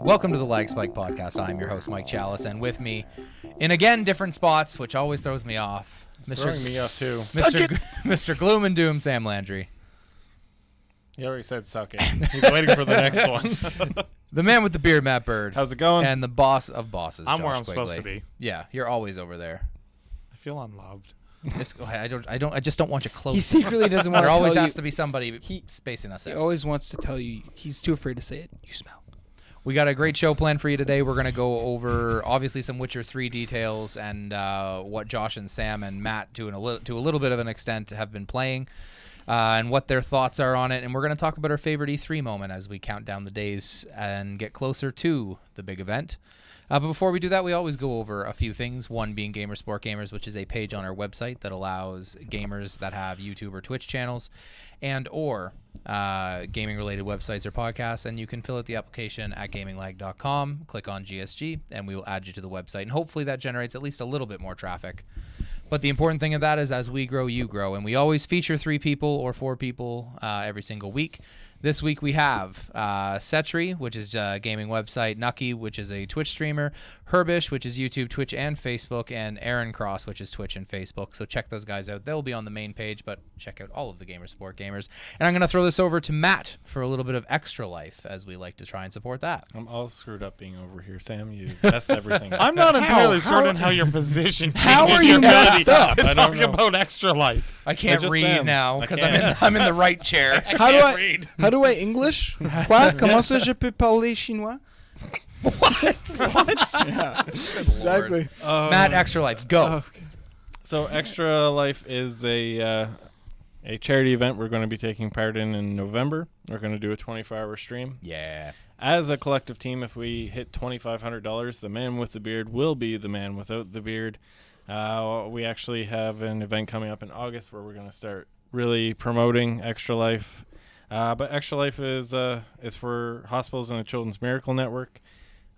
Welcome to the LAGGSPIKE podcast. I'm your host, Mike Chalice, and with me, in again different spots, which always throws me off, Mr. Gloom and Doom, Sam Landry. He already said suck it. He's waiting for the next one. The man with the beard, Matt Bird. How's it going? And the boss of bosses, I'm Josh where I'm Quigley. supposed to be. Yeah, you're always over there. I feel unloved. It's I just don't want you close. He secretly doesn't want to There tell always you. has to be somebody spacing us He out. always wants to tell you. He's too afraid to say it. You smell. We got a great show planned for you today. We're going to go over, obviously, some Witcher 3 details and what Josh and Sam and Matt, to a little bit of an extent, have been playing, and what their thoughts are on it. And we're going to talk about our favorite E3 moment as we count down the days and get closer to the big event. But before we do that, we always go over a few things, one being Sport Gamers, which is a page on our website that allows gamers that have YouTube or Twitch channels and or gaming-related websites or podcasts, and you can fill out the application at gaminglagg.com, click on GSG, and we will add you to the website. And hopefully that generates at least a little bit more traffic. But the important thing of that is as we grow, you grow. And we always feature 3 people or 4 people every single week. This week we have Setri, which is a gaming website, Nucky, which is a Twitch streamer, Herbish, which is YouTube, Twitch, and Facebook, and Aaron Cross, which is Twitch and Facebook. So check those guys out. They'll be on the main page, but check out all of the Sport Gamers. And I'm going to throw this over to Matt for a little bit of extra life, as we like to try and support that. I'm all screwed up being over here, Sam. You messed everything up. I'm not entirely certain how your position How changes are your you messed ability up? to I talk don't know. about extra life. I can't just read am. now I because can't. I'm in the right chair. How do I English? Quoi? Comment ça je peux parler chinois? What? Yeah, exactly. Matt, extra life, go. So Extra Life is a charity event we're going to be taking part in November. We're going to do a 24-hour stream. Yeah. As a collective team, if we hit $2,500, the man with the beard will be the man without the beard. We actually have an event coming up in August where we're going to start really promoting Extra Life. But Extra Life is for hospitals and the Children's Miracle Network.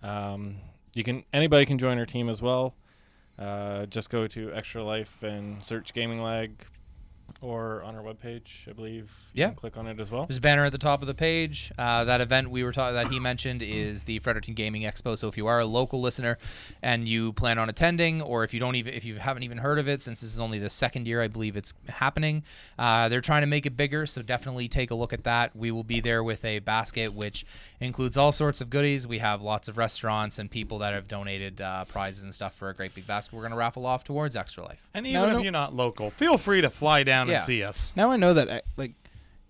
Anybody can join our team as well. Just go to Extra Life and search Gaming Lag, or on our webpage, I believe. You can click on it as well. There's a banner at the top of the page. That event that he mentioned is the Fredericton Gaming Expo. So if you are a local listener and you plan on attending, or if you haven't even heard of it, since this is only the second year I believe it's happening, they're trying to make it bigger. So definitely take a look at that. We will be there with a basket which includes all sorts of goodies. We have lots of restaurants and people that have donated prizes and stuff for a great big basket. We're going to raffle off towards Extra Life. And even if you're not local, feel free to fly down and see us. Now I know that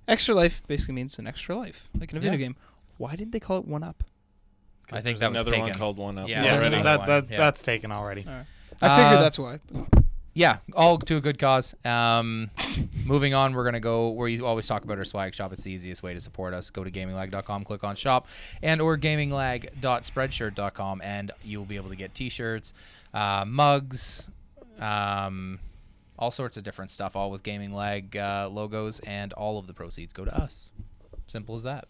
extra life basically means an extra life, like in a video game. Why didn't they call it 1-Up? I think There's that was another taken. one called 1-Up. Yeah, Yeah, there's already. another one. that's taken already. All right. I figured that's why. Yeah, all to a good cause. Moving on, we're going to go where you always talk about our swag shop. It's the easiest way to support us. Go to gaminglag.com, click on shop, and or gaminglag.spreadshirt.com, and you'll be able to get t-shirts, mugs, all sorts of different stuff, all with Gaming Lag logos, and all of the proceeds go to us. Simple as that.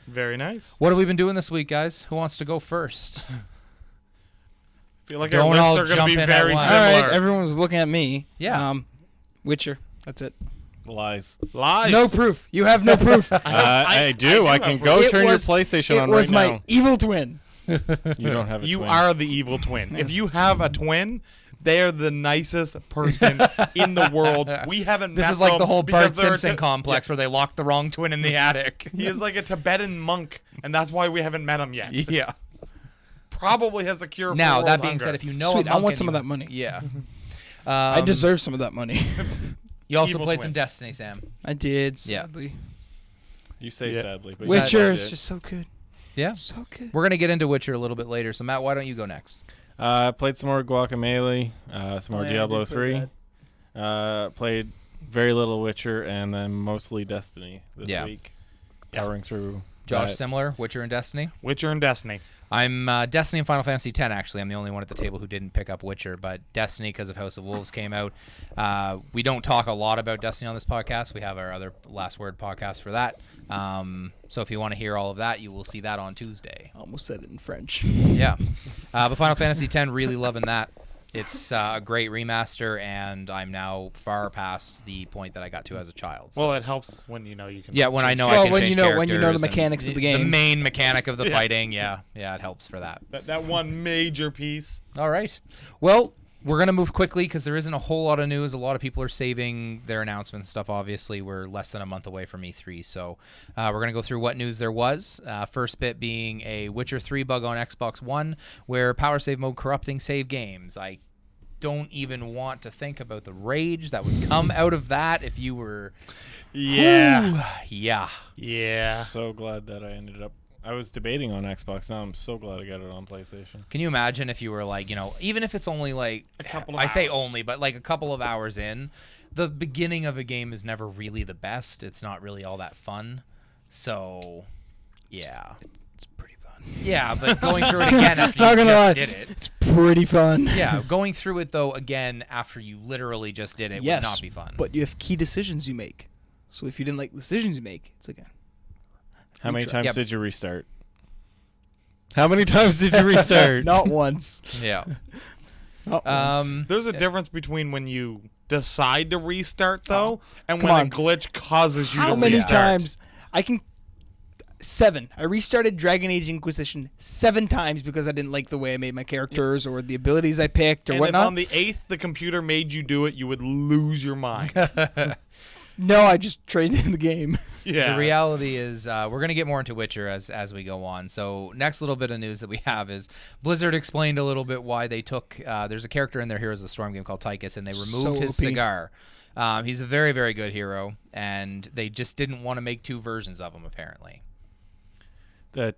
Very nice. What have we been doing this week, guys? Who wants to go first? I feel like Don't our all lists are going jump to be in at very once. similar. All right, everyone was looking at me. Yeah. Witcher. That's it. Lies. Lies. No proof. You have no proof. I do. I can go turn your PlayStation on It was right my now. evil twin. You don't have a You twin. are the evil twin. If you have a twin, they're the nicest person in the world. We haven't This met is like them the whole because Bart they're Simpson complex where they locked the wrong twin in the attic. He is like a Tibetan monk, and that's why we haven't met him yet. Yeah. Probably has a cure for Now, world that being hunger. said, if you know Sweet, a I monk want and some of you- that money. Yeah. I deserve some of that money. You also Evil played twin. some Destiny, Sam. I did, Yeah. sadly. You say Yeah. sadly. But Witcher you is did. just so good. Yeah. So good. We're going to get into Witcher a little bit later. So, Matt, why don't you go next? Played some more Guacamelee, some more Diablo 3. Played very little Witcher, and then mostly Destiny this week. Powering through. Josh, that. similar, Witcher and Destiny? Witcher and Destiny. I'm Destiny and Final Fantasy X, actually. I'm the only one at the table who didn't pick up Witcher, but Destiny, because of House of Wolves, came out. We don't talk a lot about Destiny on this podcast. We have our other Last Word podcast for that. So if you want to hear all of that, you will see that on Tuesday. Almost said it in French. Yeah. But Final Fantasy X, really loving that. It's a great remaster, and I'm now far past the point that I got to as a child. So. Well, it helps when you know you can. Yeah, when I know I Well, can when change you know the characters mechanics and of the game. the main mechanic of the Yeah. fighting. Yeah, it helps for that. That one major piece. All right. Well, we're going to move quickly because there isn't a whole lot of news. A lot of people are saving their announcements stuff. Obviously, we're less than a month away from E3. So we're going to go through what news there was. First bit being a Witcher 3 bug on Xbox One where power save mode corrupting save games. I don't even want to think about the rage that would come out of that if you were... Yeah. Yeah. Yeah. So glad that I was debating on Xbox. Now I'm so glad I got it on PlayStation. Can you imagine if you were like, even if it's only like A couple of I say hours. only, but like a couple of hours in, the beginning of a game is never really the best. It's not really all that fun. So, yeah. It's pretty fun. Yeah, but going through it again after Not you gonna just lie. did it. It's pretty fun. Yeah, going through it though again after you literally just did it Yes, would not be fun. but you have key decisions you make. So if you didn't like the decisions you make, it's okay. How many times Yep. did you restart? How many times did you restart? Not once. yeah. Not once. There's a difference between when you decide to restart though, and Come when on. a glitch causes you How to many restart. times? I can... 7. I restarted Dragon Age Inquisition 7 times because I didn't like the way I made my characters or the abilities I picked or And whatnot. if on the 8th the computer made you do it, you would lose your mind. No, I just traded in the game. Yeah. The reality is we're going to get more into Witcher as we go on. So next little bit of news that we have is Blizzard explained a little bit why they took there's a character in their Heroes of the Storm game called Tychus, and they removed So his OP. cigar. He's a very, very good hero, and they just didn't want to make 2 versions of him, apparently. That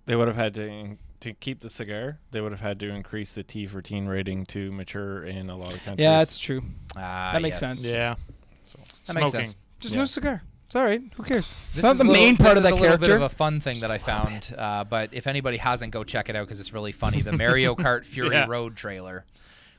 they would have had to keep the cigar. They would have had to increase the T for teen rating to mature in a lot of countries. Yeah, that's true. That makes sense. Yeah. That makes Smoking. sense. Just Yeah. no cigar. It's all right. Who cares? This Not is the a little- main part this of is that a little bit character. of a fun thing that I found, but if anybody hasn't, go check it out because it's really funny. The Mario Kart Fury Yeah. Road trailer.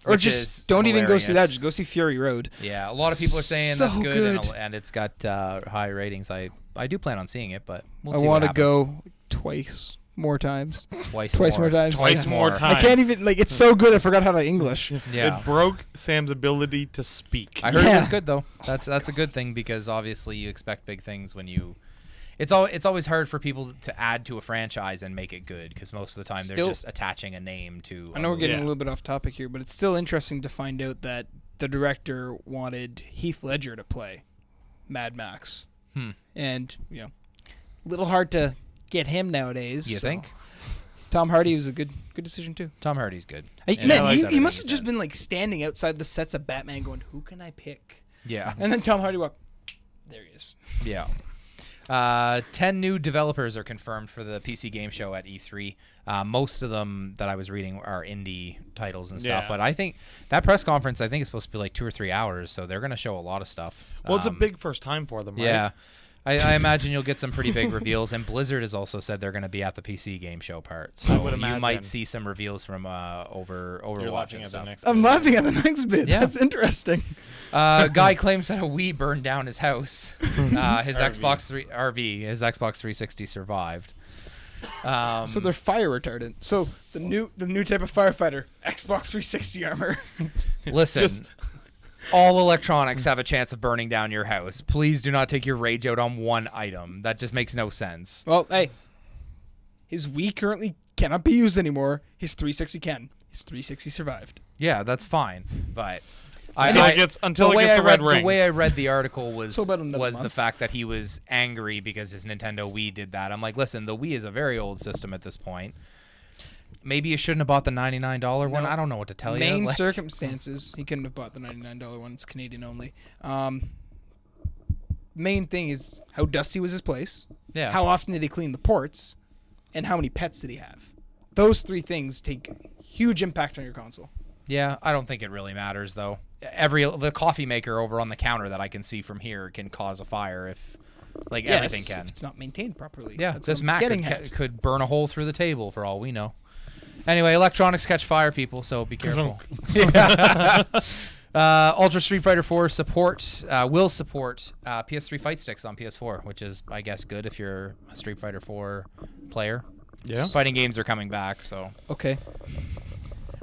Or which just is don't even go see that. hilarious. Just go see Fury Road. Yeah, a lot of people are saying So that's good, good. And it's got high ratings. I do plan on seeing it, but we'll I see want what to happens. go twice more times. Twice more times. Twice Yeah. more times. I can't even like. It's so good. I forgot how to English. Yeah. It broke Sam's ability to speak. I heard it Yeah. was good though. That's a good thing because obviously you expect big things when you. It's always hard for people to add to a franchise and make it good because most of the time they're Still- just attaching a name to. I know we're getting Yeah. a little bit off topic here, but it's still interesting to find out that the director wanted Heath Ledger to play Mad Max, and a little hard to get him nowadays. You so. think? Tom Hardy was a good decision too. Tom Hardy's good. Man, And I like he everything must have he just said. been like standing outside the sets of Batman, going, "Who can I pick?" Yeah. And then Tom Hardy walked. There he is. Yeah. 10 new developers are confirmed for the PC game show at E3. Most of them that I was reading are indie titles and stuff. Yeah. But I think that press conference, I think, is supposed to be like 2 or 3 hours. So they're going to show a lot of stuff. Well, it's a big first time for them, right? Yeah. I imagine you'll get some pretty big reveals. And Blizzard has also said they're going to be at the PC game show part. So I would you imagine. might see some reveals from Overwatch You're laughing and at the stuff. next. I'm bit. laughing at the next bit. Yeah. That's interesting. Guy claims that a Wii burned down his house. His RV. His Xbox 360 survived. So they're fire retardant. So the new type of firefighter, Xbox 360 armor. Listen, Just- all electronics have a chance of burning down your house. Please do not take your rage out on one item. That just makes no sense. Well, hey, his Wii currently cannot be used anymore. His 360 can. His 360 survived. Yeah, that's fine. But Until it gets the way the red the rings. way I read the article was So about another was the month. fact that he was angry because his Nintendo Wii did that. I'm like, listen, the Wii is a very old system at this point. Maybe you shouldn't have bought the $99 one. No. I don't know what to tell you. Main Like- circumstances, he couldn't have bought the $99 one. It's Canadian only. Main thing is how dusty was his place. Yeah. How often did he clean the ports? And how many pets did he have? Those 3 things take huge impact on your console. Yeah, I don't think it really matters though. The coffee maker over on the counter that I can see from here can cause a fire if everything Yes, can. if it's not maintained properly. Yeah, That's this what I'm Mac getting could, at. could burn a hole through the table for all we know. Anyway, electronics catch fire, people, so be careful. Ultra Street Fighter 4 will support PS3 fight sticks on PS4, which is, I guess, good if you're a Street Fighter 4 player. Yeah. Fighting games are coming back, so. Okay.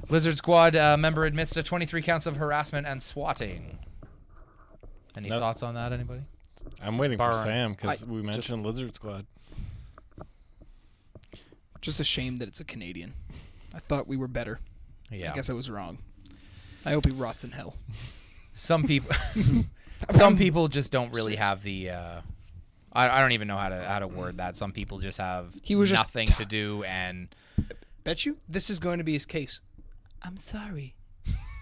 Lizard Squad member admits to 23 counts of harassment and swatting. Any thoughts on that, anybody? I'm waiting for Burn. Sam because we mentioned Lizard Squad. Just a shame that it's a Canadian. I thought we were better. Yeah. I guess I was wrong. I hope he rots in hell. Some people, some people just don't really have the. I don't even know how to word that. Some people just have nothing to do, and bet you this is going to be his case. I'm sorry.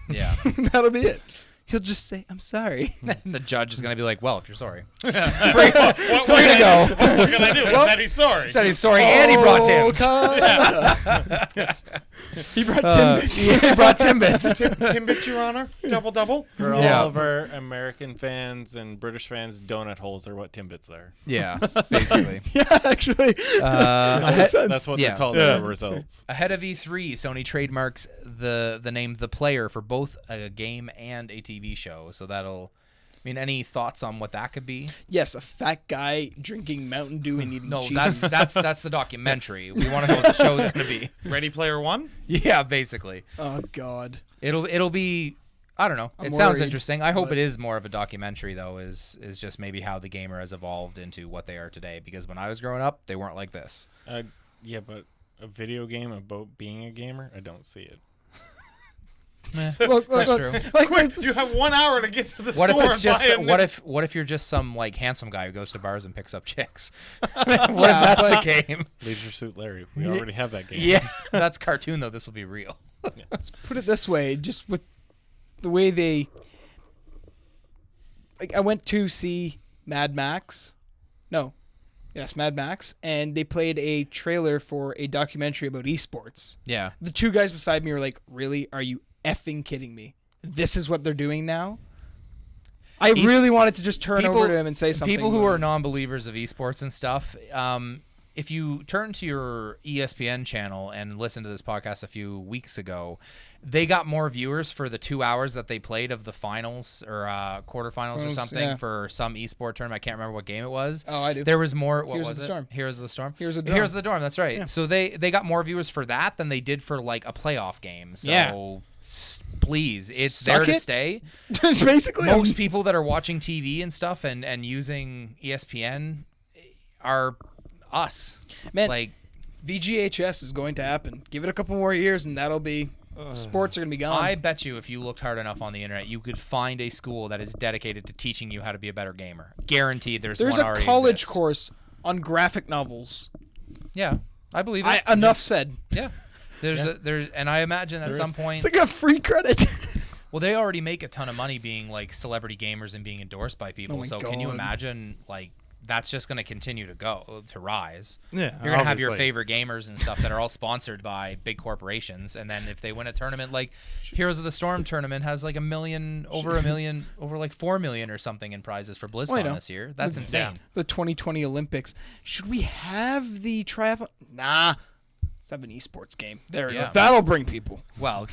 yeah, That'll be it. He'll just say, "I'm sorry." and the judge is going to be like, "Well, if you're sorry, Free to go. What can I do? He said he's sorry. he said he's sorry, and he brought Tim's. He brought Timbits. Yeah, he brought Timbits. Timbits, Your Honor. Double. For Yeah. all of our American fans and British fans, donut holes are what Timbits are. Yeah, basically. Yeah, actually. That's what Yeah. they're called Yeah. in the results. Ahead of E3, Sony trademarks the name The Player for both a game and a TV show. So that'll. I mean, any thoughts on what that could be? Yes, a fat guy drinking Mountain Dew and eating No, cheese. that's the documentary. We want to know what the show is going to be. Ready Player One? Yeah, basically. Oh God. It'll be. I don't know. I'm It sounds worried, interesting. I hope but- it is more of a documentary, though. Is just maybe how the gamer has evolved into what they are today. Because when I was growing up, they weren't like this. Yeah, but a video game about being a gamer, I don't see it. That's Look, true. Quick, you have 1 hour to get to the What if store it's and just? buy it. What if you're just some like handsome guy who goes to bars and picks up chicks? What if that's the game? Leisure Suit Larry. We already have that game. Yeah, that's cartoon though. This will be real. Let's put it this way, just with the way they. Like, I went to see Mad Max. Yes, Mad Max, and they played a trailer for a documentary about esports. Yeah. The two guys beside me were like, "Really? Are you effing kidding me? This is what they're doing now?" I really wanted to just turn over to him and say something. People who are non-believers of esports and stuff, if you turn to your ESPN channel and listen to this podcast a few weeks ago, they got more viewers for the 2 hours that they played of the finals or quarterfinals or something for some esport tournament. I can't remember what game it was. Oh, I do. There was more. What Heroes was of the it? Storm. Heroes of the Storm. Heroes of the Dorm. Heroes of the Dorm. That's right. Yeah. So they got more viewers for that than they did for like a playoff game. So Yeah. please, it's Suck there to it. stay. Basically, Most people that are watching TV and stuff and using ESPN are us. Man, Like, VGHS is going to happen. Give it a couple more years, and that'll be sports are going to be gone. I bet you if you looked hard enough on the internet, you could find a school that is dedicated to teaching you how to be a better gamer. Guaranteed there's There's one a already college exists. course on graphic novels. Yeah, I believe it. Enough said. Yeah. There's and I imagine at some point, It's like a free credit. well, they already make a ton of money being like celebrity gamers and being endorsed by people. Oh my So can you God. imagine like that's just going to continue to rise? Yeah, You're going to have your obviously. favorite gamers and stuff that are all sponsored by big corporations. And then if they win a tournament, like Heroes of the Storm tournament has like over like 4 million or something in prizes for BlizzCon know. this year. That's insane. The 2020 Olympics. Should we have the triathlon? Nah. Let's have an esports game. There we Yeah. go. That'll bring people. Well,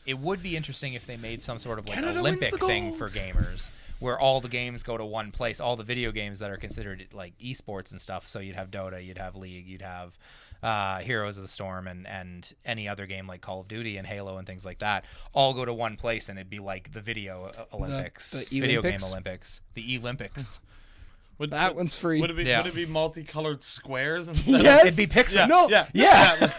it would be interesting if they made some sort of like Canada wins Olympic the thing gold. for gamers where all the games go to one place, all the video games that are considered like esports and stuff. So you'd have Dota, you'd have League, you'd have Heroes of the Storm and any other game like Call of Duty and Halo and things like that all go to one place, and it'd be like the video Olympics, the video game E-Lympics? Olympics, the Olympics. That one's free. Would it be Yeah. would it be multicolored squares instead? Yes. It'd be Pixar. Yeah. No. Yeah.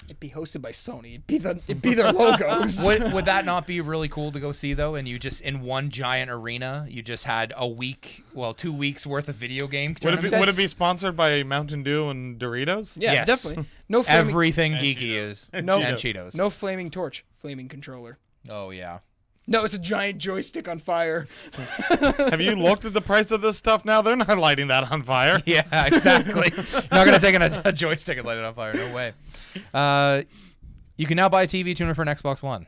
It'd be hosted by Sony. It'd be their logos. Would that not be really cool to go see though? And you just in one giant arena, you just had 2 weeks worth of video game. Would it tournaments? be sponsored by Mountain Dew and Doritos? Yeah, Yes. definitely. No flaming, Everything And geeky Cheetos. is And No- and Cheetos. Cheetos. no flaming torch, flaming controller. Oh yeah. No, it's a giant joystick on fire. Have you looked at the price of this stuff now? They're not lighting that on fire. Yeah, exactly. You're not gonna take a joystick and light it on fire. No way. You can now buy a TV tuner for an Xbox One.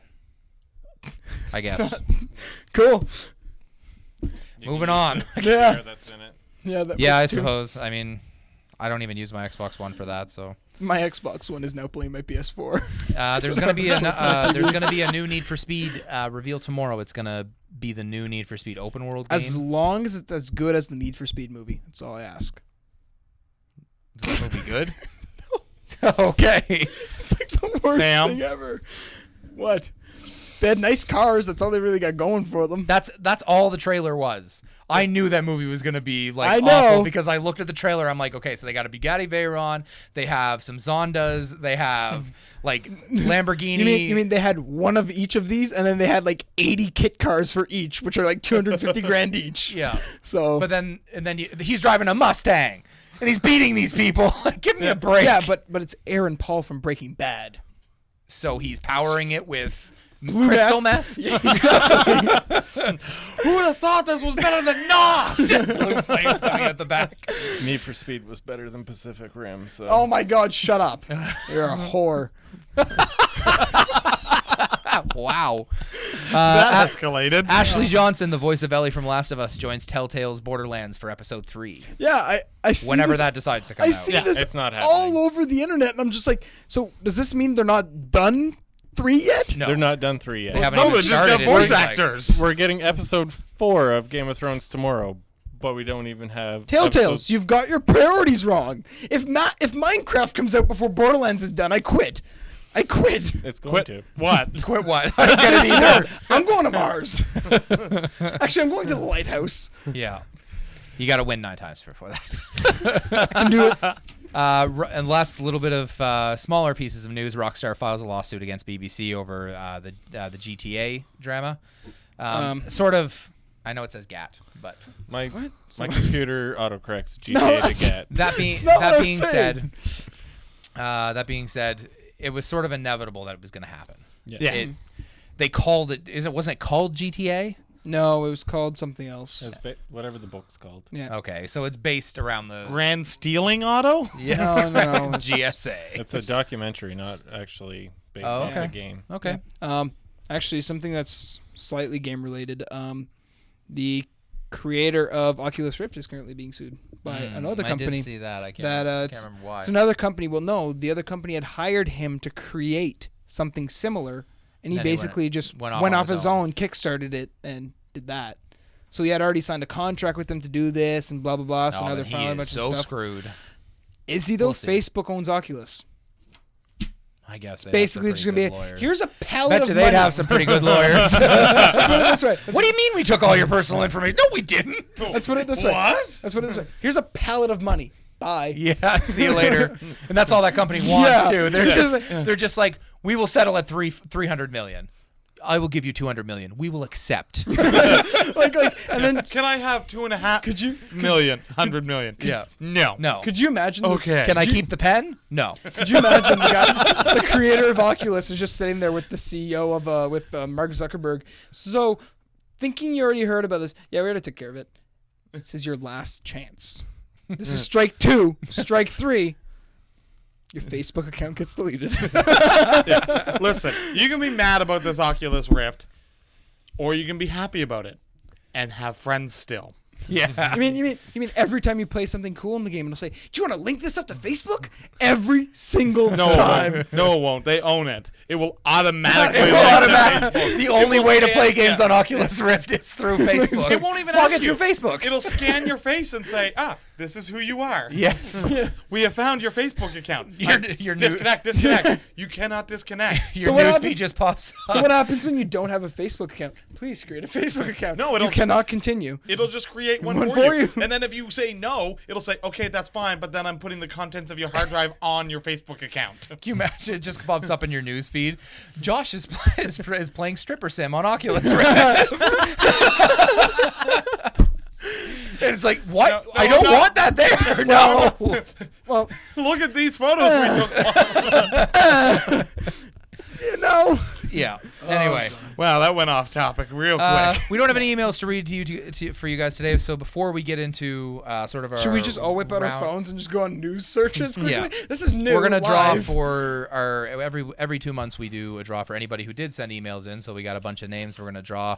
I guess. Cool. Moving on. Yeah. That's in it. Yeah, that Yeah, I works too. suppose. I mean, I don't even use my Xbox One for that, so. My Xbox One is now playing my PS4. There's gonna be a new Need for Speed reveal tomorrow. It's gonna be the new Need for Speed open world game. As long as it's as good as the Need for Speed movie. That's all I ask. Is that movie good? Okay. It's like the worst Sam? thing ever. What? They had nice cars. That's all they really got going for them. That's all the trailer was. I knew that movie was going to be like I awful know. because I looked at the trailer. I'm like, okay, so they got a Bugatti Veyron. They have some Zondas. They have like Lamborghini. You mean they had one of each of these, and then they had like 80 kit cars for each, which are like 250 grand each. Yeah. So. But then he's driving a Mustang and he's beating these people. Give me a break. Yeah, but it's Aaron Paul from Breaking Bad. So he's powering it with Blue crystal meth? meth. Who would have thought this was better than NOS? Blue flames coming out the back. Need for Speed was better than Pacific Rim. So. Oh my God! Shut up. You're a whore. Wow. That escalated. Ashley Johnson, the voice of Ellie from Last of Us, joins Telltale's Borderlands for episode 3. Yeah, I see. Whenever this, that decides to come I out. see Yeah, this it's not happening. all over the internet, and I'm just like, so does this mean they're not done 3 yet? No, They're not done 3 yet. They haven't No, even they just started got it. voice It's like- actors. We're getting episode 4 of Game of Thrones tomorrow, but we don't even have Telltales, you've got your priorities wrong. If Minecraft comes out before Borderlands is done, I quit. It's going Quit. to. What? Quit what? I don't get it either. I'm going to Mars. Actually, I'm going to the lighthouse. Yeah. You got to win 9 times before that. I can do it. And last little bit of smaller pieces of news: Rockstar files a lawsuit against BBC over the GTA drama. Sort of. I know it says GAT, but My What? computer autocorrects GTA No, to that's- GAT. that being It's not what I'm saying. said, it was sort of inevitable that it was going to happen. Yeah. They called it. Wasn't it called GTA? No, it was called something else. It's whatever the book's called. Yeah. Okay, so it's based around the Grand Stealing Auto? No. GSA. It's a documentary, not actually based Oh, off okay. the game. Okay. Actually, something that's slightly game related. The creator of Oculus Rift is currently being sued by another company. I did see that. I can't, that can't remember why. it's another company. Well, no, the other company had hired him to create something similar, and he Then he basically just went went off off on his his own. own, kickstarted it, and did that. So he had already signed a contract with them to do this, and blah blah blah. So Oh, now then they're filing a he bunch is so of stuff. screwed. Is he though? We'll see. Facebook owns Oculus. I guess Basically, just gonna be here's a pallet Bet of you money. they'd have some pretty good lawyers. Let's put it this way. What do you mean we took all your personal information? No, we didn't. Let's put it this way. What? Let's put it this way. Here's a pallet of money. Bye. Yeah, see you later. And that's all that company wants Yeah. too. They're Yeah. just like, we will settle at 300 million. I will give you 200 million. We will accept. like, and then Can I have 2.5 million? 100 million. Yeah. No. No. could you imagine? This? Okay. Can I keep the pen? No. Could you imagine the guy, the creator of Oculus, is just sitting there with the CEO of with Mark Zuckerberg? So, thinking you already heard about this, yeah, we already took care of it. This is your last chance. This is strike 2. Strike 3. Your Facebook account gets deleted. Listen, you can be mad about this Oculus Rift, or you can be happy about it and have friends still. Yeah. You mean every time you play something cool in the game, it'll say, "Do you want to link this up to Facebook?" Every single No, it time. won't. No, it won't. They own it. It will automatically. It will link to automatic- Facebook. The It only will way to scan- play games yeah. on Oculus Rift is through Facebook. It won't even Log ask it you. through Facebook. It'll scan your face and say, this is who you are. Yes. We have found your Facebook account. Your new- disconnect. You cannot disconnect. Your what news happens- feed just pops up. So what happens when you don't have a Facebook account? Please create a Facebook account. No, you it'll- cannot continue. It'll just create one, One for for you. you. And then if you say no, it'll say, okay, that's fine, but then I'm putting the contents of your hard drive on your Facebook account. Can you imagine? It just pops up in your news feed. Josh is playing stripper sim on Oculus Rift. And it's like, what? No, I don't no. want that there. No. Well, Look at these photos we took. you know. Yeah. Anyway, Wow, that went off topic real quick. we don't have any emails to read to you for you guys today. So before we get into sort of our, Should we just all whip out our round- phones and just go on news searches quickly? Yeah. This is new. We're gonna draw live. for our every 2 months we do a draw for anybody who did send emails in. So we got a bunch of names we're gonna draw,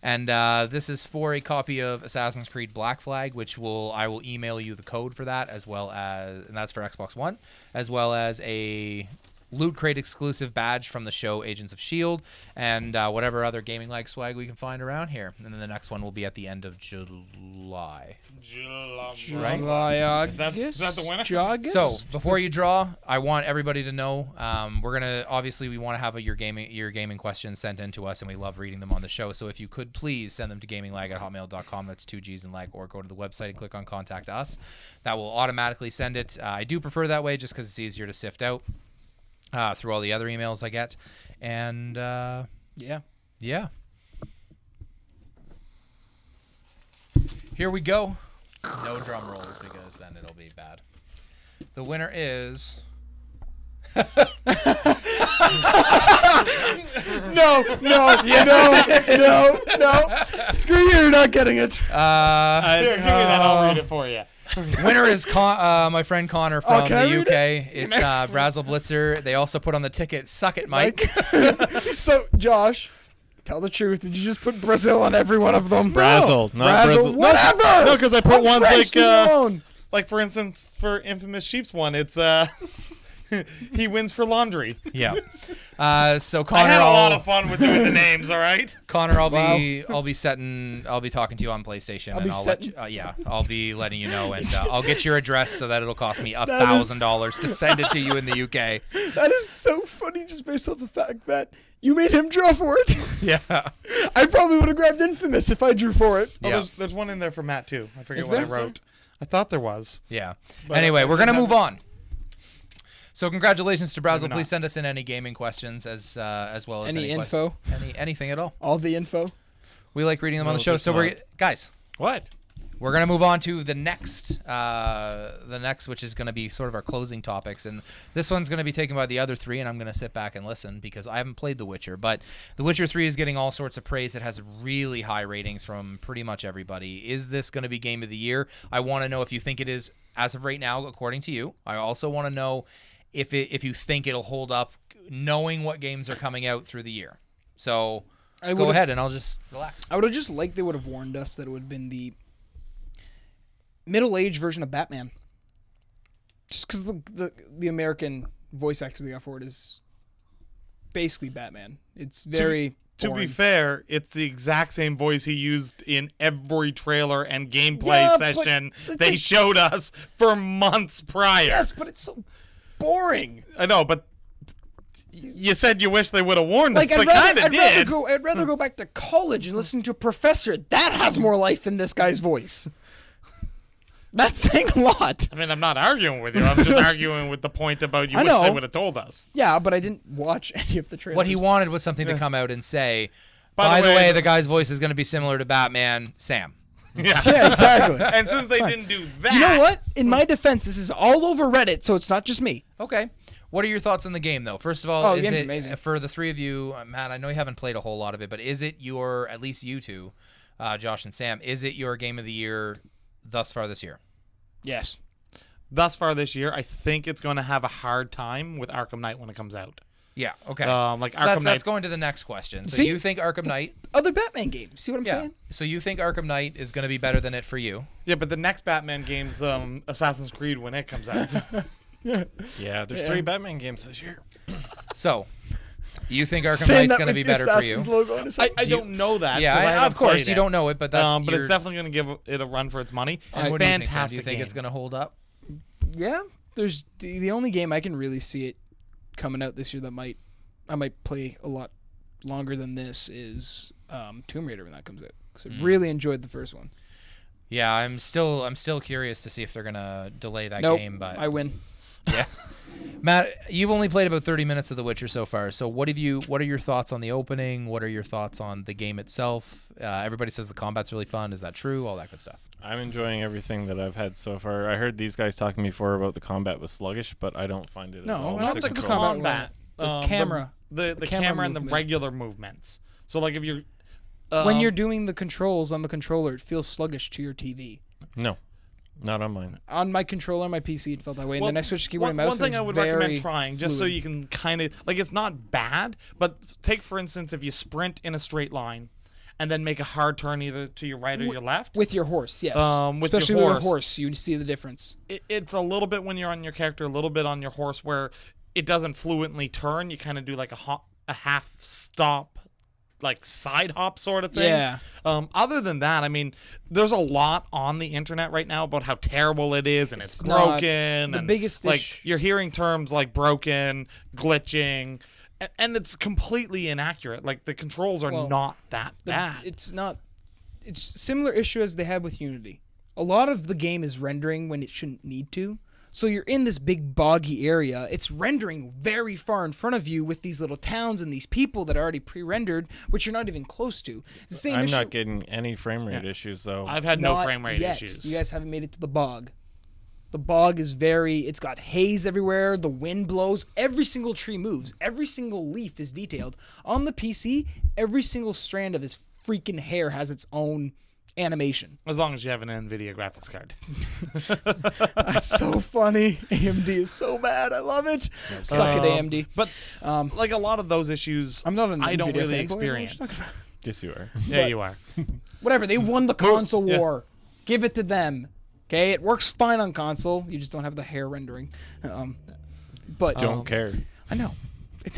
and this is for a copy of Assassin's Creed Black Flag, which I will email you the code for that, as well as, and that's for Xbox One, as well as a Loot Crate exclusive badge from the show Agents of S.H.I.E.L.D. and whatever other Gaming Lag swag we can find around here. And then the next one will be at the end of July. Right? Is that the winner? So before you draw, I want everybody to know we're gonna we want to have your gaming questions sent in to us, and we love reading them on the show. So if you could please send them to gaminglag@hotmail.com. That's 2 G's and lag, or go to the website and click on Contact Us. That will automatically send it. I do prefer that way just because it's easier to sift out through all the other emails I get. And yeah. Here we go. No drum rolls because then it'll be bad. The winner is... No. Screw you, you're not getting it. Here, give me that. I'll read it for you. Winner is my friend Connor from the UK. It's Can Brazzle Blitzer. They also put on the ticket, "Suck it, Mike." So, Josh, tell the truth. Did you just put Brazil on every one of them? Brazzle, not Brazil. Whatever. No, because I put ones French, like for instance, for Infamous Sheep's one, it's he wins for laundry. Yeah. So Connor, I had a lot of fun with doing the names. All right. Connor, I'll be talking to you on PlayStation, I'll be letting you know, and I'll get your address so that it'll cost me $1,000 to send it to you in the UK. That is so funny, just based off the fact that you made him draw for it. Yeah. I probably would have grabbed Infamous if I drew for it. Oh, Yeah. there's one in there for Matt too. I forget Is what I there? wrote. I thought there was. Yeah. But Anyway, we're gonna move on. So congratulations to Brazzle. Maybe not. Please send us in any gaming questions as well as Any info? anything at all. All the info. We like reading them on the show. So guys, What? we're gonna move on to the next, which is gonna be sort of our closing topics, and this one's gonna be taken by the other three, and I'm gonna sit back and listen because I haven't played The Witcher, but The Witcher 3 is getting all sorts of praise. It has really high ratings from pretty much everybody. Is this gonna be Game of the Year? I want to know if you think it is as of right now, according to you. I also want to know if you think it'll hold up, knowing what games are coming out through the year. So go ahead, and I'll just relax. I would have just liked they would have warned us that it would have been the middle-aged version of Batman. Just because the American voice actor they got for it is basically Batman. It's very To be boring. fair, it's the exact same voice he used in every trailer and gameplay session they showed us for months prior. Yes, but it's so boring. I know, but you said you wish they would have warned us. Like They kind of did. I'd rather go back to college and listen to a professor that has more life than this guy's voice. That's saying a lot. I mean, I'm not arguing with you. I'm just arguing with the point about you I wish they know. would have told us. Yeah, but I didn't watch any of the trailers. What he wanted was something to come out and say, By by the way, the guy's voice is going to be similar to Batman, Sam. Yeah. Yeah, exactly. And since they didn't do that, You know what? In my defense, this is all over Reddit, so it's not just me. Okay. What are your thoughts on the game, though? First of all, the is game's it, amazing. for the three of you, Matt, I know you haven't played a whole lot of it, but is it at least you two, Josh and Sam, is it your game of the year thus far this year? Yes. thus far this year, I think it's going to have a hard time with Arkham Knight when it comes out. Yeah, okay. Like So Arkham Knight. that's going to the next question. So See? you think Arkham Knight... Other Batman games. See what I'm saying? So you think Arkham Knight is going to be better than it for you? Yeah, but the next Batman game's Assassin's Creed when it comes out. So. Yeah, there's 3 Batman games this year. So, you think Arkham Saying Knight's that going to with be the better for you? Assassin's logo on his I head. don't know that. 'cause I Yeah, haven't of course played you it. don't know it, but that's But it's definitely going to give it a run for its money. And what do you think, Sam? Fantastic Do you think game. it's going to hold up? Yeah, there's the only game I can really see it coming out this year that I might play a lot longer than this is Tomb Raider when that comes out, because I really enjoyed the first one. Yeah, I'm still curious to see if they're going to delay that Nope, game, but I win. yeah. Matt, you've only played about 30 minutes of The Witcher so far. So what are your thoughts on the opening? What are your thoughts on the game itself? Everybody says the combat's really fun. Is that true? All that good stuff. I'm enjoying everything that I've had so far. I heard these guys talking before about the combat was sluggish, but I don't find it No, at all. I don't Not think the the control. combat. The camera. The camera camera and the movement. regular movements. So like if you're When you're doing the controls on the controller, it feels sluggish to your TV. No, not on mine. On my controller, on my PC, it felt that way. And Well, then I switched to keyboard and one mouse. thing and I it's would very recommend trying, just so fluid. you can kind of like, it's not bad, but take for instance if you sprint in a straight line, and then make a hard turn either to your right or your left. With your horse, yes. With Especially your with a horse, you see the difference. It's a little bit when you're on your character, a little bit on your horse, where it doesn't fluently turn. You kind of do like a half stop, like side hop sort of thing. Yeah. Other than that, I mean, there's a lot on the internet right now about how terrible it is and it's not broken. the and biggest like you're hearing terms like broken, glitching, and it's completely inaccurate. Like the controls are not that bad. It's not. It's similar issue as they had with Unity. A lot of the game is rendering when it shouldn't need to. So you're in this big boggy area. It's rendering very far in front of you with these little towns and these people that are already pre-rendered, which you're not even close to. It's the same I'm issue. not getting any frame rate issues though. I've had no Not frame rate yet. issues. You guys haven't made it to the bog. The bog is it's got haze everywhere. The wind blows. Every single tree moves. Every single leaf is detailed. On the PC, every single strand of his freaking hair has its own animation. As long as you have an NVIDIA graphics card. That's so funny. AMD is so bad. I love it. Suck it, AMD. But like a lot of those issues, I'm not an I don't NVIDIA really fanboy. experience. Yes, you are. Yeah, you are. Whatever. They won the console war. Give it to them. Okay, it works fine on console. You just don't have the hair rendering. But Don't care. I know.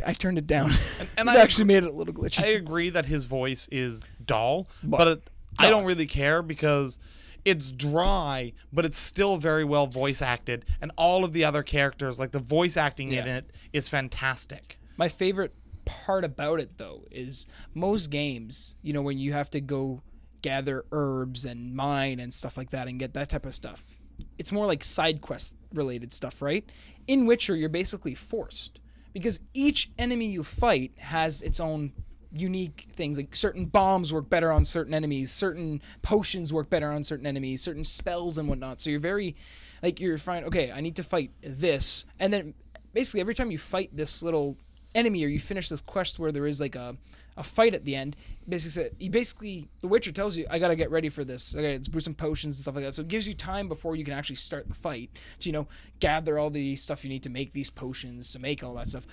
I turned it down. And it I actually made it a little glitchy. I agree that his voice is dull, but I don't really care because it's dry, but it's still very well voice acted, and all of the other characters, like the voice acting in it, is fantastic. My favorite part about it, though, is most games, when you have to go gather herbs and mine and stuff like that and get that type of stuff, it's more like side quest related stuff, right? In Witcher, you're basically forced because each enemy you fight has its own unique things. Like certain bombs work better on certain enemies, certain potions work better on certain enemies, certain spells and whatnot. So you're very you're fine. Okay, I need to fight this, and then basically every time you fight this little enemy or you finish this quest where there is like a fight at the end, basically the Witcher tells you, I gotta get ready for this. Okay, let's brew some potions and stuff like that. So it gives you time before you can actually start the fight to gather all the stuff you need to make these potions, to make all that stuff.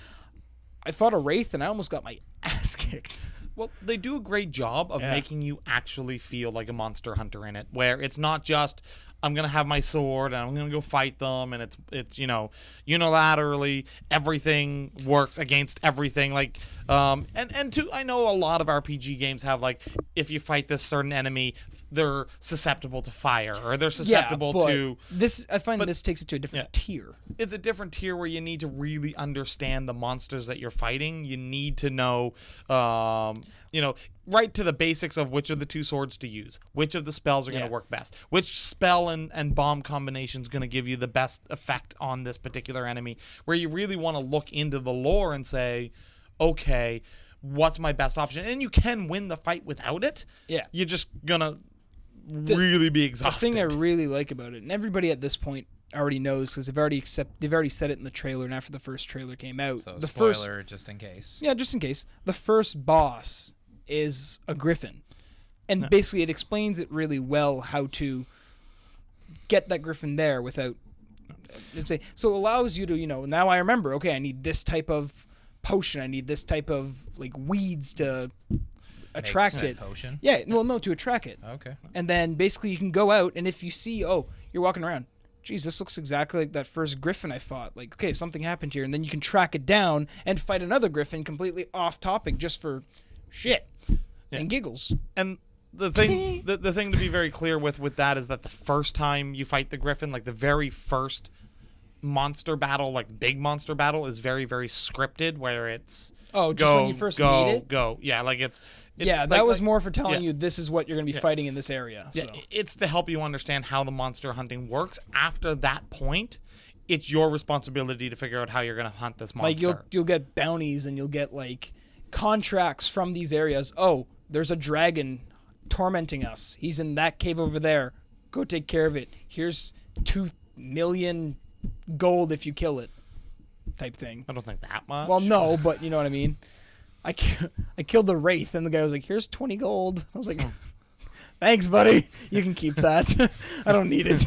I fought a wraith and I almost got my ass kicked. Well, they do a great job of making you actually feel like a monster hunter in it, where it's not just I'm gonna have my sword and I'm gonna go fight them, and it's unilaterally everything works against everything. Like I know a lot of RPG games have like if you fight this certain enemy, they're susceptible to fire or they're susceptible to this. I find this takes it to a different tier. It's a different tier where you need to really understand the monsters that you're fighting. You need to know, right to the basics of which of the two swords to use, which of the spells are going to work best, which spell and bomb combination is going to give you the best effect on this particular enemy, where you really want to look into the lore and say, okay, what's my best option? And you can win the fight without it. Yeah. You're just going to really be exhausted. The thing I really like about it, and everybody at this point already knows because they've already said it in the trailer and after the first trailer came out. So the spoiler, just in case. Yeah, just in case. The first boss is a griffin. And basically it explains it really well how to get that griffin there without so it allows you to, now I remember, okay, I need this type of potion, I need this type of like weeds to attract it. Potion? Yeah, well no, to attract it. Okay. And then basically you can go out and if you see, you're walking around, geez, this looks exactly like that first griffin I fought. Like, okay, something happened here, and then you can track it down and fight another griffin completely off topic just for shit and giggles. And the thing the thing to be very clear with that is that the first time you fight the griffin, like the very first monster battle, like big monster battle, is very, very scripted, where it's just when you first meet it? Yeah, like that was more for telling you this is what you're going to be fighting in this area. Yeah, so. It's to help you understand how the monster hunting works. After that point, it's your responsibility to figure out how you're going to hunt this monster. Like you'll get bounties and you'll get like contracts from these areas. Oh, there's a dragon tormenting us. He's in that cave over there. Go take care of it. Here's 2 million gold if you kill it, type thing. I don't think that much. Well, no, but you know what I mean. I killed the wraith, and the guy was like, "Here's 20 gold." I was like, "Thanks, buddy. You can keep that. I don't need it."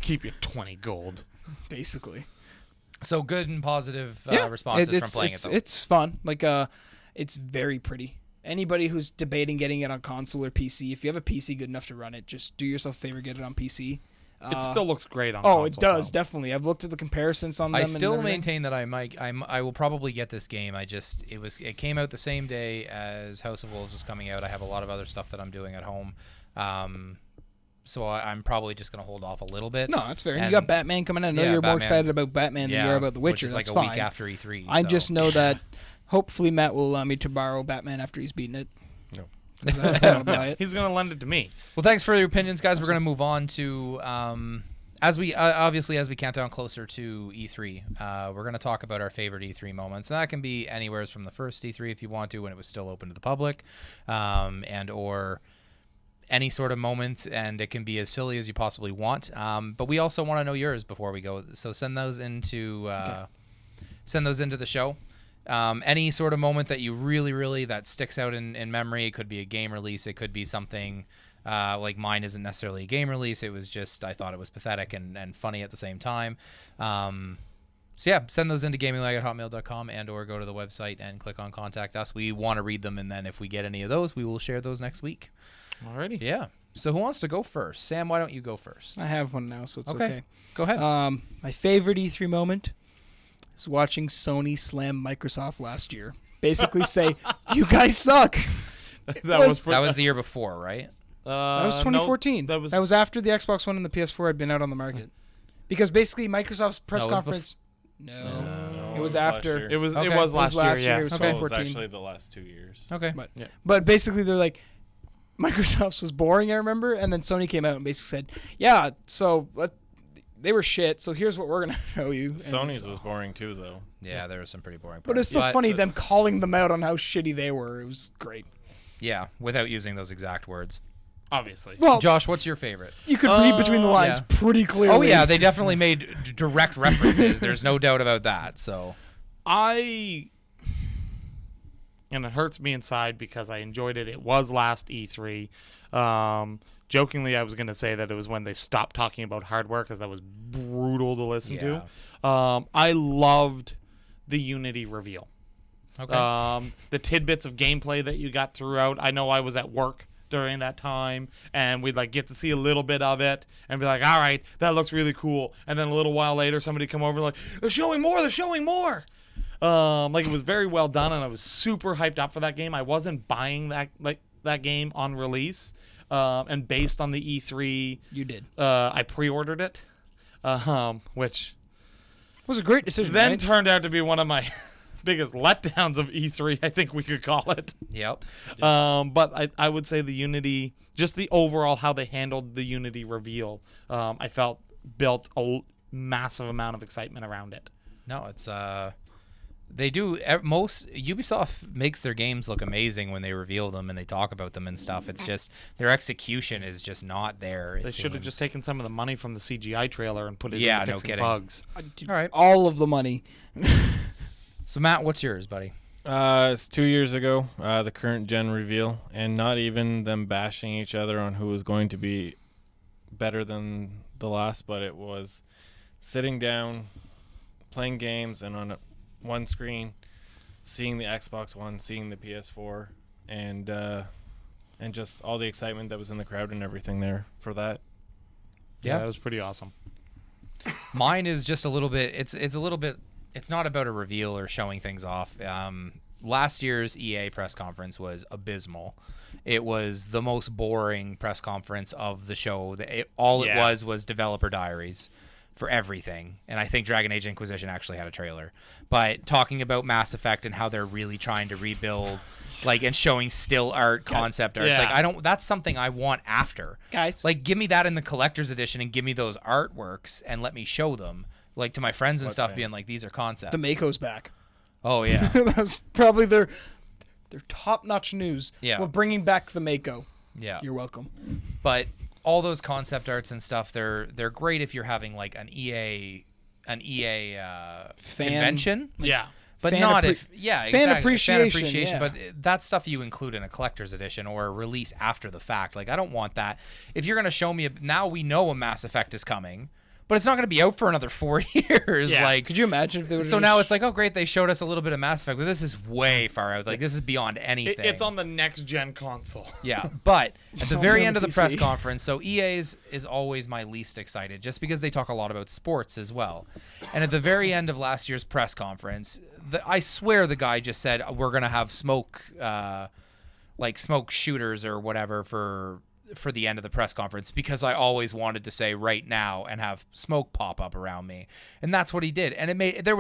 Keep your 20 gold. Basically. So good and positive responses from playing it, though. It's fun. Like, it's very pretty. Anybody who's debating getting it on console or PC, if you have a PC good enough to run it, just do yourself a favor, get it on PC. It still looks great on Oh, console, it does, though. definitely. I've looked at the comparisons on them. I and still everything. maintain that I will probably get this game. It came out the same day as House of Wolves was coming out. I have a lot of other stuff that I'm doing at home. So I'm probably just going to hold off a little bit. No, that's fair. And- You got Batman coming in. I know Yeah, you're more Batman. excited about Batman than you are about The Witcher. which is like that's a fine. week after E3. I so. just know that hopefully Matt will allow me to borrow Batman after he's beaten it. No. 'Cause I don't wanna buy it. He's going to lend it to me. Well, thanks for your opinions, guys. We're going to move on to as we count down closer to E3. We're going to talk about our favorite E3 moments. And that can be anywhere from the first E3 if you want to, when it was still open to the public, and or any sort of moment, and it can be as silly as you possibly want. But we also want to know yours before we go. So send those into the show. Any sort of moment that you really that sticks out in memory. It could be a game release. It could be something like mine isn't necessarily a game release. It was just I thought it was pathetic and funny at the same time. So yeah, send those into gaminglag@hotmail.com and or go to the website and click on Contact Us. We want to read them, and then if we get any of those, we will share those next week. Alrighty. Yeah. So who wants to go first? Sam, why don't you go first? I have one now, so it's okay. Go ahead. My favorite E3 moment is watching Sony slam Microsoft last year. Basically say, you guys suck. That was that was the year before, right? That was 2014. No, that was after the Xbox One and the PS4 had been out on the market. Because basically Microsoft's press No, it was conference... No, it was last after. year. It was Okay. it was last year. Yeah. It was Okay. It was 2014. actually the last 2 years. Okay. But basically they're like, Microsoft's was boring, I remember, and then Sony came out and basically said, yeah, so they were shit, so here's what we're going to show you. And Sony's was boring too, though. Yeah, there was some pretty boring parts. But it's still funny them calling them out on how shitty they were. It was great. Yeah, without using those exact words. Obviously. Well, Josh, what's your favorite? you could read between the lines yeah. pretty clearly. Oh yeah, they definitely made direct references. There's no doubt about that. So And it hurts me inside because I enjoyed it. It was last E3. Jokingly, I was going to say that it was when they stopped talking about hardware because that was brutal to listen to. I loved the Unity reveal. okay. The tidbits of gameplay that you got throughout. I know I was at work during that time, and we'd like get to see a little bit of it and be like, all right, that looks really cool. And then a little while later, somebody come over like, they're showing more. Like it was very well done, and I was super hyped up for that game. I wasn't buying that game on release, and based on the E3, You did. I pre-ordered it, which It was a great decision, then right? turned out to be one of my biggest letdowns of E3, I think we could call it. Yep. But I would say the Unity, just the overall how they handled the Unity reveal, I felt built a massive amount of excitement around it. No, it's they do most Ubisoft makes their games look amazing when they reveal them and they talk about them and stuff. It's just their execution is just not there. They should have just taken some of the money from the CGI trailer and put it Yeah, into no fixing kidding. bugs. All right. All of the money. So Matt, what's yours, buddy? It's 2 years ago, the current gen reveal, and not even them bashing each other on who was going to be better than the last, but it was sitting down, playing games, and on one screen, seeing the Xbox One, seeing the PS4, and just all the excitement that was in the crowd and everything there for that. Yeah. It was pretty awesome. Mine is just a little bit. It's a little bit. It's not about a reveal or showing things off. Last year's EA press conference was abysmal. It was the most boring press conference of the show. It was developer diaries for everything. And I think Dragon Age Inquisition actually had a trailer. But talking about Mass Effect and how they're really trying to rebuild, like, and showing still art, concept art. Yeah. It's like, that's something I want after. Guys. Like, give me that in the collector's edition and give me those artworks and let me show them. Like, to my friends and stuff, being like, these are concepts. The Mako's back. Oh, yeah. That was probably their top-notch news. Yeah. We're bringing back the Mako. Yeah. You're welcome. But all those concept arts and stuff, they're great if you're having, like, an EA convention. Yeah. But Fan not appre- if, yeah, fan exactly. appreciation, yeah. But that's stuff you include in a collector's edition or a release after the fact. Like, I don't want that. If you're going to show me, now we know a Mass Effect is coming. but it's not going to be out for another 4 years. Yeah. Like, Could you imagine if they would? so now it's like, oh great, they showed us a little bit of Mass Effect, but this is way far out. Like, this is beyond anything. It's on the next gen console. Yeah, but at the on very the end of the press PC. conference, so EA's is always my least excited, just because they talk a lot about sports as well. And at the very end of last year's press conference, I swear the guy just said we're gonna have smoke shooters or whatever for the end of the press conference, because I always wanted to say right now and have smoke pop up around me. And that's what he did. And it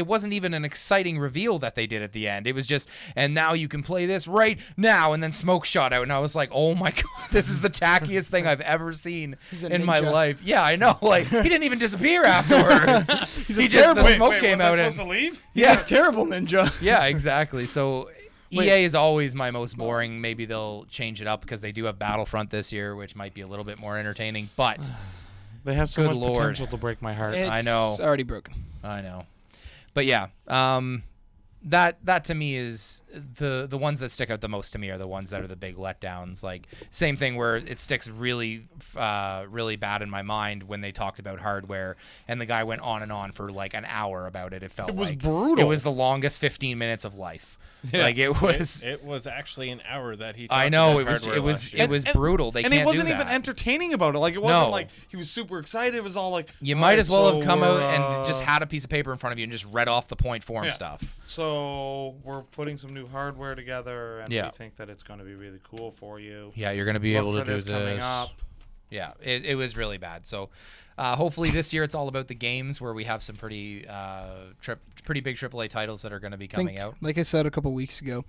wasn't even an exciting reveal that they did at the end. It was just, and now you can play this right now, and then smoke shot out. And I was like, oh my God, this is the tackiest thing I've ever seen a in my ninja. life. Yeah, I know. Like, he didn't even disappear afterwards. The terrible- smoke Wait, came was I out supposed and to leave? yeah, terrible ninja. yeah, exactly. So EA is always my most boring. Maybe they'll change it up because they do have Battlefront this year, which might be a little bit more entertaining. But They have so Good much Lord. potential to break my heart. I know. It's already broken. I know. But yeah, that to me is the ones that stick out the most to me are the ones that are the big letdowns. Like, same thing where it sticks really bad in my mind when they talked about hardware and the guy went on and on for like an hour about it. It was like brutal. It was the longest 15 minutes of life. Yeah. Like, it was. It was actually an hour that he. I talked know about hardware last year. it was brutal. They and can't he wasn't do even that. entertaining about it. Like, it wasn't No. like he was super excited. It was all like, You all might right, as well so have come out we're, and just had a piece of paper in front of you and just read off the point form Yeah. stuff. So we're putting some new hardware together, and Yeah. we think that it's going to be really cool for you. Yeah, you're going to be Look able for to do this coming this. up. Yeah, it was really bad. So hopefully this year it's all about the games, where we have some pretty big AAA titles that are going to be coming out. Like I said a couple weeks ago,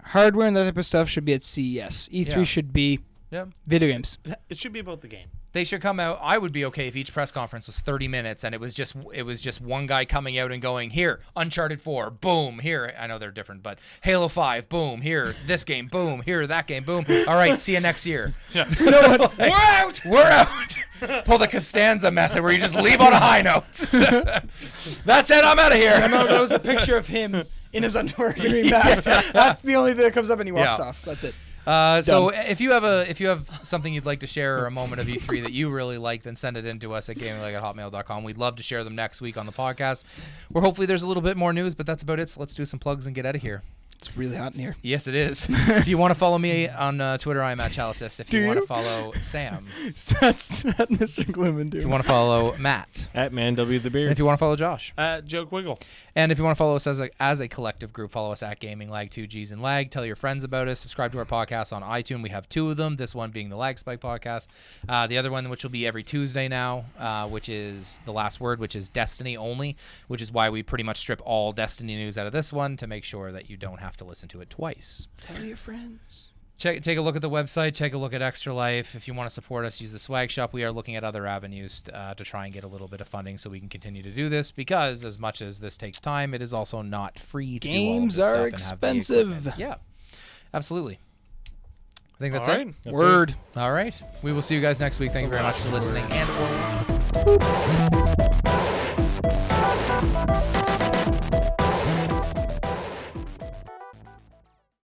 hardware and that type of stuff should be at CES. E3 Yeah. should be Yeah. video games. It should be about the game. They should come out. I would be okay if each press conference was 30 minutes and it was just one guy coming out and going, here, Uncharted 4, boom, here. I know they're different, but Halo 5, boom, here, this game, boom, here, that game, boom. All right, see you next year. Yeah. You know what? We're out. We're out. Pull the Costanza method where you just leave on a high note. That's it. I'm out of here. No, there was a picture of him in his underwear doing that. That's the only thing that comes up, and he walks Yeah. off. That's it. So if you have something you'd like to share or a moment of E3 that you really like, then send it in to us at gamingleg@hotmail.com. We'd love to share them next week on the podcast, where hopefully there's a little bit more news, but that's about it. So let's do some plugs and get out of here. It's really hot in here. Yes, it is. If you want to follow me on Twitter, I'm at Chalicist. If Do you want you? to follow Sam, That's Mr. Gloomin, dude. if you want to follow Matt, At Man W the and Beard. if you want to follow Josh, Joke Wiggle. and if you want to follow us as a collective group, follow us at Gaming Lag, 2Gs and Lag. Tell your friends about us. Subscribe to our podcast on iTunes. We have 2 of them. This one being the LAGGSPIKE podcast. The other one, which will be every Tuesday now, which is The Last Word, which is Destiny only, which is why we pretty much strip all Destiny news out of this one to make sure that you don't have to listen to it twice. Tell your friends. Take a look at the website. Take a look at Extra Life. If you want to support us, use the swag shop. We are looking at other avenues to try and get a little bit of funding so we can continue to do this, because as much as this takes time, it is also not free to Games do all of are this stuff and have the expensive. equipment. Yeah, absolutely. I think that's All it. right. That's Word. All right. We will see you guys next week. Thank you very much for listening and or watching.